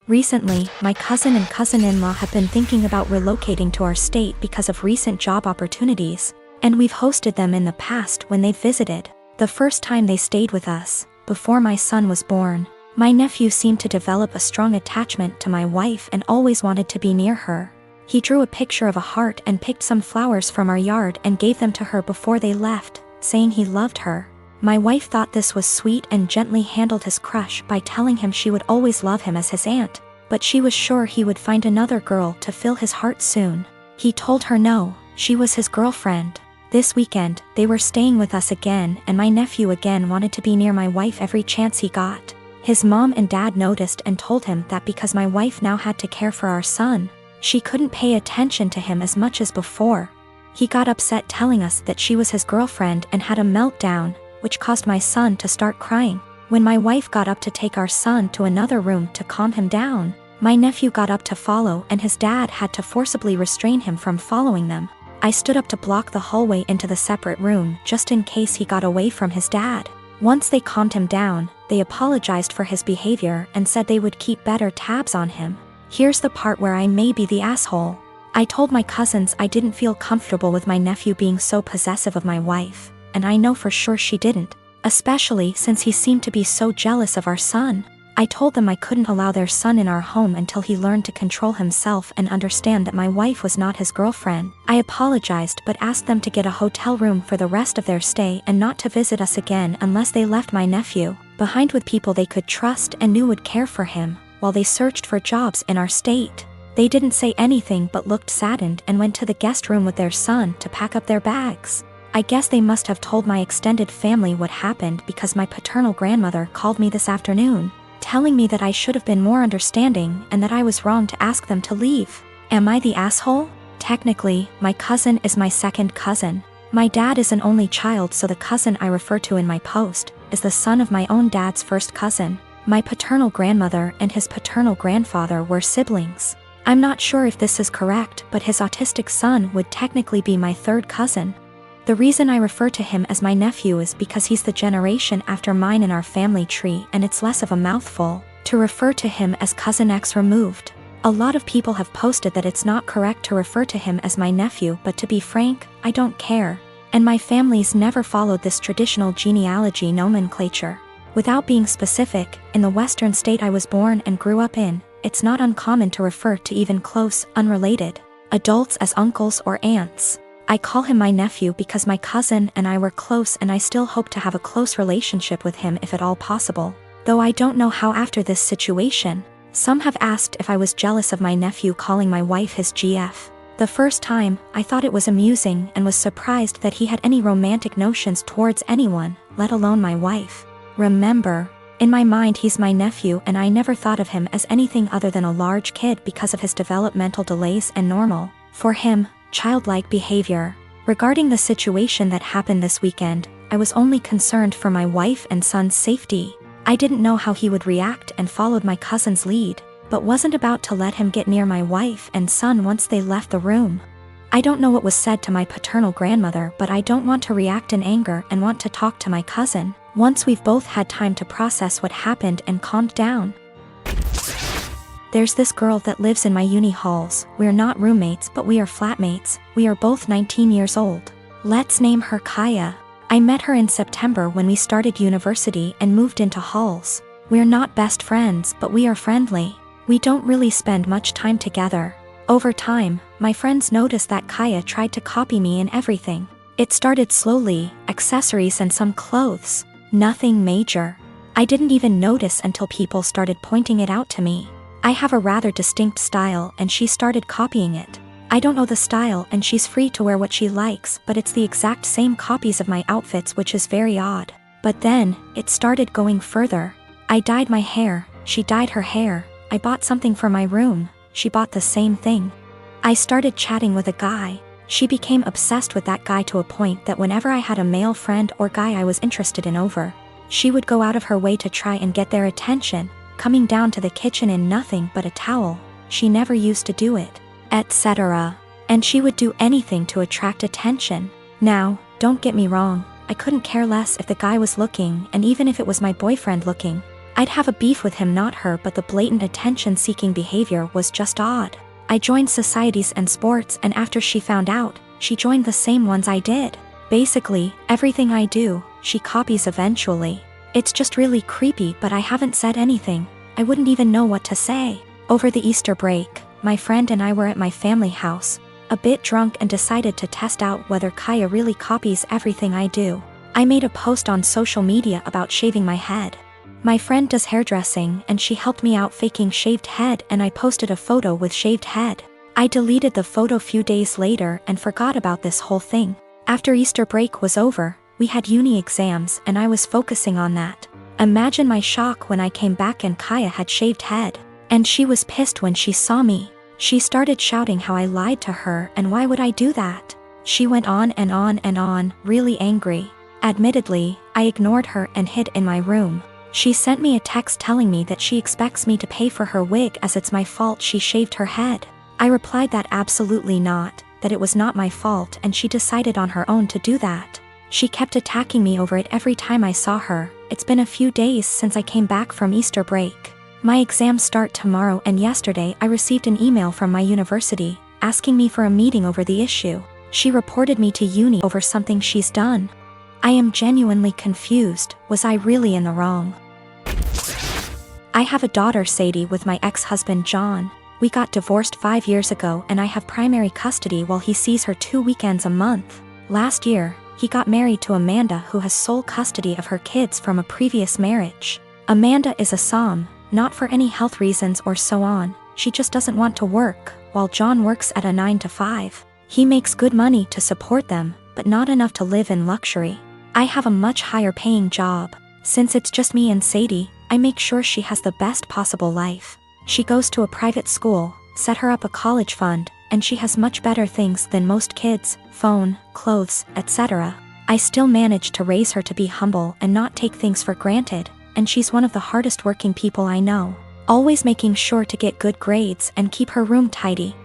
Recently, my cousin and cousin-in-law have been thinking about relocating to our state because of recent job opportunities, and we've hosted them in the past when they've visited. The first time they stayed with us, before my son was born, my nephew seemed to develop a strong attachment to my wife and always wanted to be near her. He drew a picture of a heart and picked some flowers from our yard and gave them to her before they left, saying he loved her. My wife thought this was sweet and gently handled his crush by telling him she would always love him as his aunt, but she was sure he would find another girl to fill his heart soon. He told her no, she was his girlfriend. This weekend, they were staying with us again, and my nephew again wanted to be near my wife every chance he got. His mom and dad noticed and told him that because my wife now had to care for our son, she couldn't pay attention to him as much as before. He got upset telling us that she was his girlfriend and had a meltdown, which caused my son to start crying. When my wife got up to take our son to another room to calm him down, my nephew got up to follow and his dad had to forcibly restrain him from following them. I stood up to block the hallway into the separate room just in case he got away from his dad. Once they calmed him down, they apologized for his behavior and said they would keep better tabs on him. Here's the part where I may be the asshole. I told my cousins I didn't feel comfortable with my nephew being so possessive of my wife, and I know for sure she didn't, especially since he seemed to be so jealous of our son. I told them I couldn't allow their son in our home until he learned to control himself and understand that my wife was not his girlfriend. I apologized but asked them to get a hotel room for the rest of their stay and not to visit us again unless they left my nephew behind with people they could trust and knew would care for him, while they searched for jobs in our state. They didn't say anything but looked saddened and went to the guest room with their son to pack up their bags. I guess they must have told my extended family what happened because my paternal grandmother called me this afternoon, telling me that I should have been more understanding and that I was wrong to ask them to leave. Am I the asshole? Technically, my cousin is my second cousin. My dad is an only child, so the cousin I refer to in my post is the son of my own dad's first cousin. My paternal grandmother and his paternal grandfather were siblings. I'm not sure if this is correct, but his autistic son would technically be my third cousin. The reason I refer to him as my nephew is because he's the generation after mine in our family tree, and it's less of a mouthful to refer to him as Cousin X removed. A lot of people have posted that it's not correct to refer to him as my nephew, but to be frank, I don't care. And my family's never followed this traditional genealogy nomenclature. Without being specific, in the western state I was born and grew up in, it's not uncommon to refer to even close, unrelated adults as uncles or aunts. I call him my nephew because my cousin and I were close, and I still hope to have a close relationship with him if at all possible, though I don't know how after this situation. Some have asked if I was jealous of my nephew calling my wife his GF. The first time, I thought it was amusing and was surprised that he had any romantic notions towards anyone, let alone my wife. Remember, in my mind he's my nephew and I never thought of him as anything other than a large kid because of his developmental delays and normal, for him, childlike behavior. Regarding the situation that happened this weekend, I was only concerned for my wife and son's safety. I didn't know how he would react and followed my cousin's lead, but wasn't about to let him get near my wife and son once they left the room. I don't know what was said to my paternal grandmother, but I don't want to react in anger and want to talk to my cousin once we've both had time to process what happened and calmed down. There's this girl that lives in my uni halls. We're not roommates, but we are flatmates. We are both 19 years old. Let's name her Kaya. I met her in September when we started university and moved into halls. We're not best friends, but we are friendly. We don't really spend much time together. Over time, my friends noticed that Kaya tried to copy me in everything. It started slowly, accessories and some clothes. Nothing major. I didn't even notice until people started pointing it out to me. I have a rather distinct style and she started copying it. I don't know the style and she's free to wear what she likes, but it's the exact same copies of my outfits, which is very odd. But then, it started going further. I dyed my hair, she dyed her hair. I bought something for my room, she bought the same thing. I started chatting with a guy. She became obsessed with that guy to a point that whenever I had a male friend or guy I was interested in over, she would go out of her way to try and get their attention, coming down to the kitchen in nothing but a towel. She never used to do it, etc. And she would do anything to attract attention. Now, don't get me wrong, I couldn't care less if the guy was looking, and even if it was my boyfriend looking. I'd have a beef with him, not her, but the blatant attention-seeking behavior was just odd. I joined societies and sports, and after she found out, she joined the same ones I did. Basically, everything I do, she copies eventually. It's just really creepy, but I haven't said anything. I wouldn't even know what to say. Over the Easter break, my friend and I were at my family house, a bit drunk, and decided to test out whether Kaya really copies everything I do. I made a post on social media about shaving my head. My friend does hairdressing and she helped me out faking shaved head, and I posted a photo with shaved head. I deleted the photo few days later and forgot about this whole thing. After Easter break was over, we had uni exams and I was focusing on that. Imagine my shock when I came back and Kaya had shaved head. And she was pissed when she saw me. She started shouting how I lied to her and why would I do that. She went on and on and on, really angry. Admittedly, I ignored her and hid in my room. She sent me a text telling me that she expects me to pay for her wig as it's my fault she shaved her head. I replied that absolutely not, that it was not my fault, and she decided on her own to do that. She kept attacking me over it every time I saw her. It's been a few days since I came back from Easter break. My exams start tomorrow, and yesterday I received an email from my university, asking me for a meeting over the issue. She reported me to uni over something she's done. I am genuinely confused. Was I really in the wrong? I have a daughter, Sadie, with my ex-husband John. We got divorced 5 years ago and I have primary custody while he sees her 2 weekends a month. Last year, he got married to Amanda, who has sole custody of her kids from a previous marriage. Amanda is a SOM, not for any health reasons or so on, she just doesn't want to work, while John works at a 9 to 5. He makes good money to support them, but not enough to live in luxury. I have a much higher paying job. Since it's just me and Sadie, I make sure she has the best possible life. She goes to a private school, set her up a college fund, and she has much better things than most kids: phone, clothes, etc. I still manage to raise her to be humble and not take things for granted, and she's one of the hardest working people I know, always making sure to get good grades and keep her room tidy.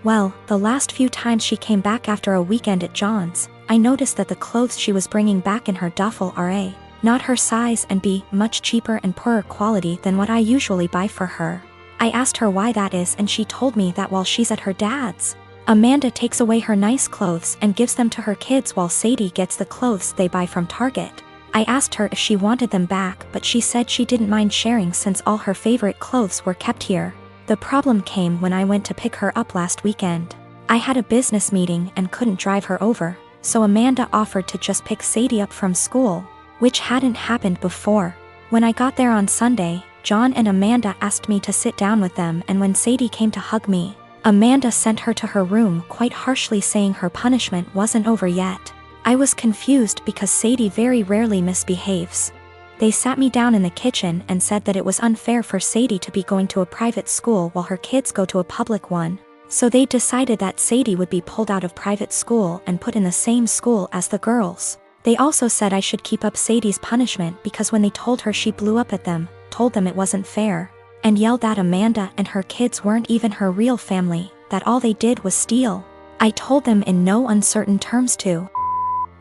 Well, the last few times she came back after a weekend at John's, I noticed that the clothes she was bringing back in her duffel are A, not her size, and B, much cheaper and poorer quality than what I usually buy for her. I asked her why that is, and she told me that while she's at her dad's, Amanda takes away her nice clothes and gives them to her kids while Sadie gets the clothes they buy from Target. I asked her if she wanted them back, but she said she didn't mind sharing since all her favorite clothes were kept here. The problem came when I went to pick her up last weekend. I had a business meeting and couldn't drive her over, so Amanda offered to just pick Sadie up from school, which hadn't happened before. When I got there on Sunday, John and Amanda asked me to sit down with them, and when Sadie came to hug me, Amanda sent her to her room quite harshly, saying her punishment wasn't over yet. I was confused because Sadie very rarely misbehaves. They sat me down in the kitchen and said that it was unfair for Sadie to be going to a private school while her kids go to a public one. So they decided that Sadie would be pulled out of private school and put in the same school as the girls. They also said I should keep up Sadie's punishment because when they told her, she blew up at them, told them it wasn't fair, and yelled that Amanda and her kids weren't even her real family, that all they did was steal. I told them in no uncertain terms to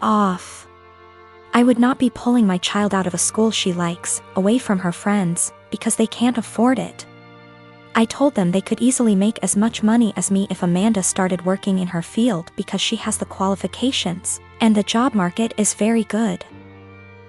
off. I would not be pulling my child out of a school she likes, away from her friends, because they can't afford it. I told them they could easily make as much money as me if Amanda started working in her field because she has the qualifications, and the job market is very good.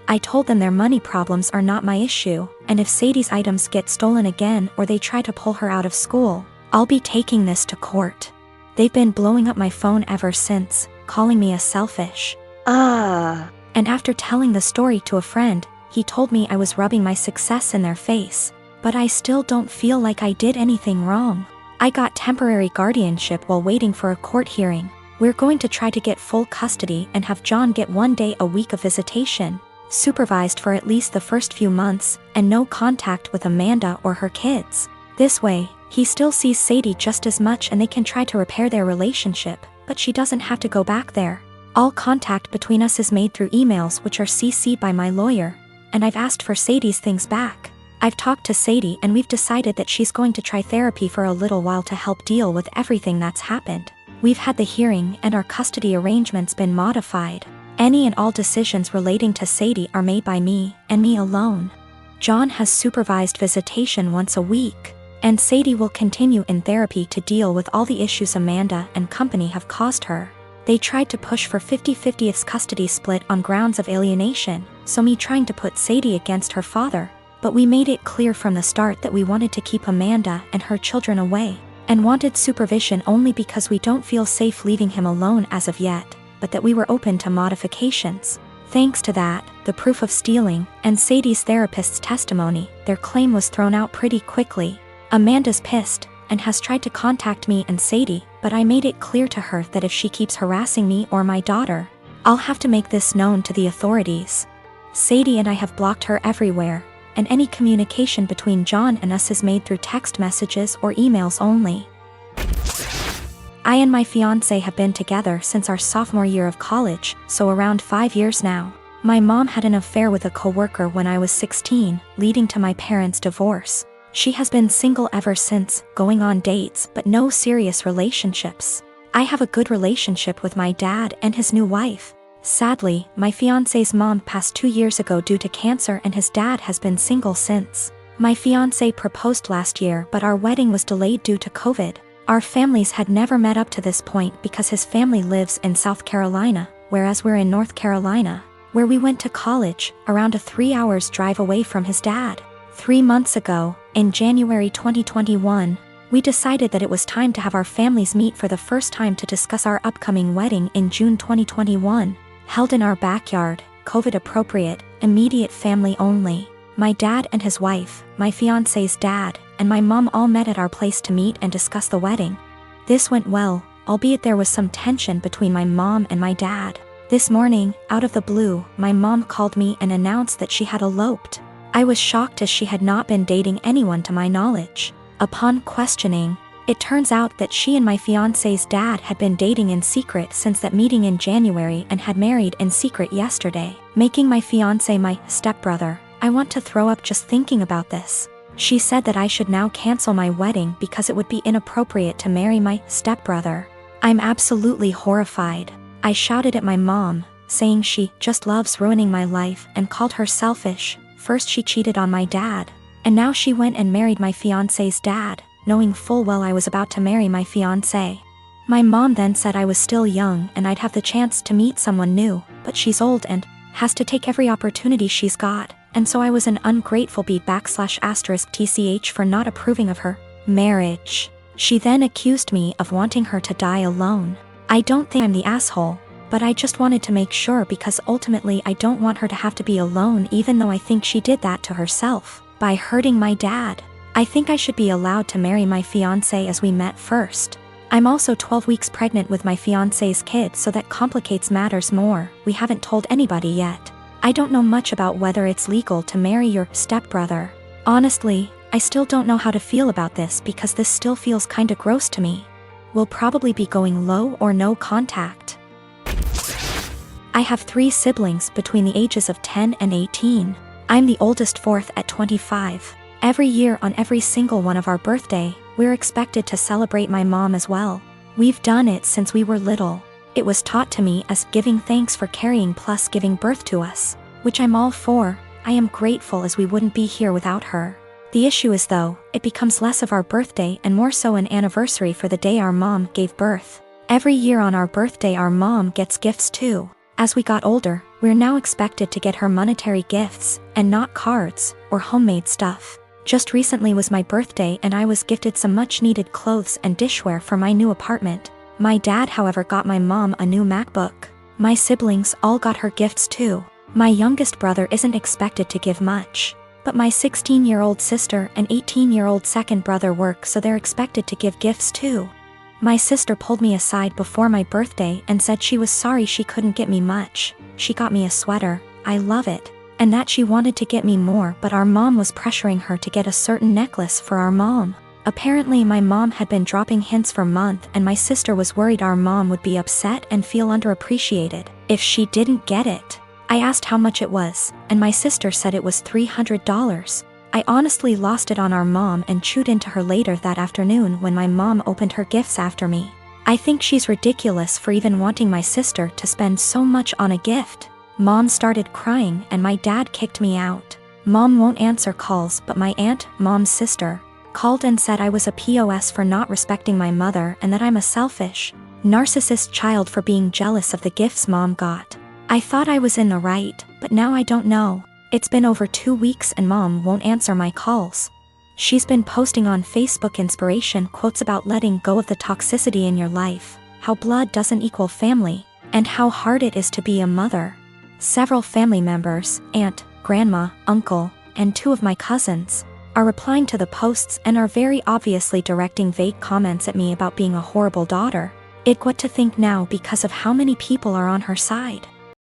I told them their money problems are not my issue, and if Sadie's items get stolen again or they try to pull her out of school, I'll be taking this to court. They've been blowing up my phone ever since, calling me a selfish. And after telling the story to a friend, he told me I was rubbing my success in their face. But I still don't feel like I did anything wrong. I got temporary guardianship while waiting for a court hearing. We're going to try to get full custody and have John get 1 day a week of visitation, supervised for at least the first few months, and no contact with Amanda or her kids. This way, he still sees Sadie just as much and they can try to repair their relationship, but she doesn't have to go back there. All contact between us is made through emails, which are CC'd by my lawyer, and I've asked for Sadie's things back. I've talked to Sadie and we've decided that she's going to try therapy for a little while to help deal with everything that's happened. We've had the hearing and our custody arrangements been modified. Any and all decisions relating to Sadie are made by me, and me alone. John has supervised visitation once a week, and Sadie will continue in therapy to deal with all the issues Amanda and company have caused her. They tried to push for 50-50 custody split on grounds of alienation, so me trying to put Sadie against her father, but we made it clear from the start that we wanted to keep Amanda and her children away, and wanted supervision only because we don't feel safe leaving him alone as of yet, but that we were open to modifications. Thanks to that, the proof of stealing, and Sadie's therapist's testimony, their claim was thrown out pretty quickly. Amanda's pissed, and has tried to contact me and Sadie, but I made it clear to her that if she keeps harassing me or my daughter, I'll have to make this known to the authorities. Sadie and I have blocked her everywhere, and any communication between John and us is made through text messages or emails only. I and my fiancé have been together since our sophomore year of college, so around 5 years now. My mom had an affair with a coworker when I was 16, leading to my parents' divorce. She has been single ever since, going on dates but no serious relationships. I have a good relationship with my dad and his new wife. Sadly, my fiancé's mom passed 2 years ago due to cancer and his dad has been single since. My fiancé proposed last year but our wedding was delayed due to COVID. Our families had never met up to this point because his family lives in South Carolina, whereas we're in North Carolina, where we went to college, around a 3 hours drive away from his dad. 3 months ago, in January 2021, we decided that it was time to have our families meet for the first time to discuss our upcoming wedding in June 2021, held in our backyard, COVID-appropriate, immediate family only. My dad and his wife, my fiancé's dad, and my mom all met at our place to meet and discuss the wedding. This went well, albeit there was some tension between my mom and my dad. This morning, out of the blue, my mom called me and announced that she had eloped. I was shocked as she had not been dating anyone to my knowledge. Upon questioning, it turns out that she and my fiancé's dad had been dating in secret since that meeting in January and had married in secret yesterday, making my fiancé my stepbrother. I want to throw up just thinking about this. She said that I should now cancel my wedding because it would be inappropriate to marry my stepbrother. I'm absolutely horrified. I shouted at my mom, saying she just loves ruining my life and called her selfish. First she cheated on my dad, and now she went and married my fiancé's dad, knowing full well I was about to marry my fiancé. My mom then said I was still young and I'd have the chance to meet someone new, but she's old and has to take every opportunity she's got, and so I was an ungrateful **TCH for not approving of her marriage. She then accused me of wanting her to die alone. I don't think I'm the asshole, but I just wanted to make sure because ultimately I don't want her to have to be alone, even though I think she did that to herself by hurting my dad. I think I should be allowed to marry my fiancé as we met first. I'm also 12 weeks pregnant with my fiancé's kid, so that complicates matters more. We haven't told anybody yet. I don't know much about whether it's legal to marry your stepbrother. Honestly, I still don't know how to feel about this because this still feels kinda gross to me. We'll probably be going low or no contact. I have 3 siblings between the ages of 10 and 18. I'm the oldest, fourth at 25. Every year on every single one of our birthday, we're expected to celebrate my mom as well. We've done it since we were little. It was taught to me as giving thanks for carrying plus giving birth to us, which I'm all for. I am grateful as we wouldn't be here without her. The issue is though, it becomes less of our birthday and more so an anniversary for the day our mom gave birth. Every year on our birthday our mom gets gifts too. As we got older, we're now expected to get her monetary gifts, and not cards, or homemade stuff. Just recently was my birthday and I was gifted some much needed clothes and dishware for my new apartment. My dad however got my mom a new MacBook. My siblings all got her gifts too. My youngest brother isn't expected to give much, but my 16-year-old sister and 18-year-old second brother work, so they're expected to give gifts too. My sister pulled me aside before my birthday and said she was sorry she couldn't get me much. She got me a sweater, I love it, and that she wanted to get me more, but our mom was pressuring her to get a certain necklace for our mom. Apparently my mom had been dropping hints for months and my sister was worried our mom would be upset and feel underappreciated if she didn't get it. I asked how much it was, and my sister said it was $300. I honestly lost it on our mom and chewed into her later that afternoon when my mom opened her gifts after me. I think she's ridiculous for even wanting my sister to spend so much on a gift. Mom started crying and my dad kicked me out. Mom won't answer calls, but my aunt, mom's sister, called and said I was a POS for not respecting my mother and that I'm a selfish, narcissist child for being jealous of the gifts mom got. I thought I was in the right, but now I don't know. It's been over 2 weeks and mom won't answer my calls. She's been posting on Facebook inspiration quotes about letting go of the toxicity in your life, how blood doesn't equal family, and how hard it is to be a mother. Several family members, aunt, grandma, uncle, and 2 of my cousins, are replying to the posts and are very obviously directing vague comments at me about being a horrible daughter. What to think now because of how many people are on her side.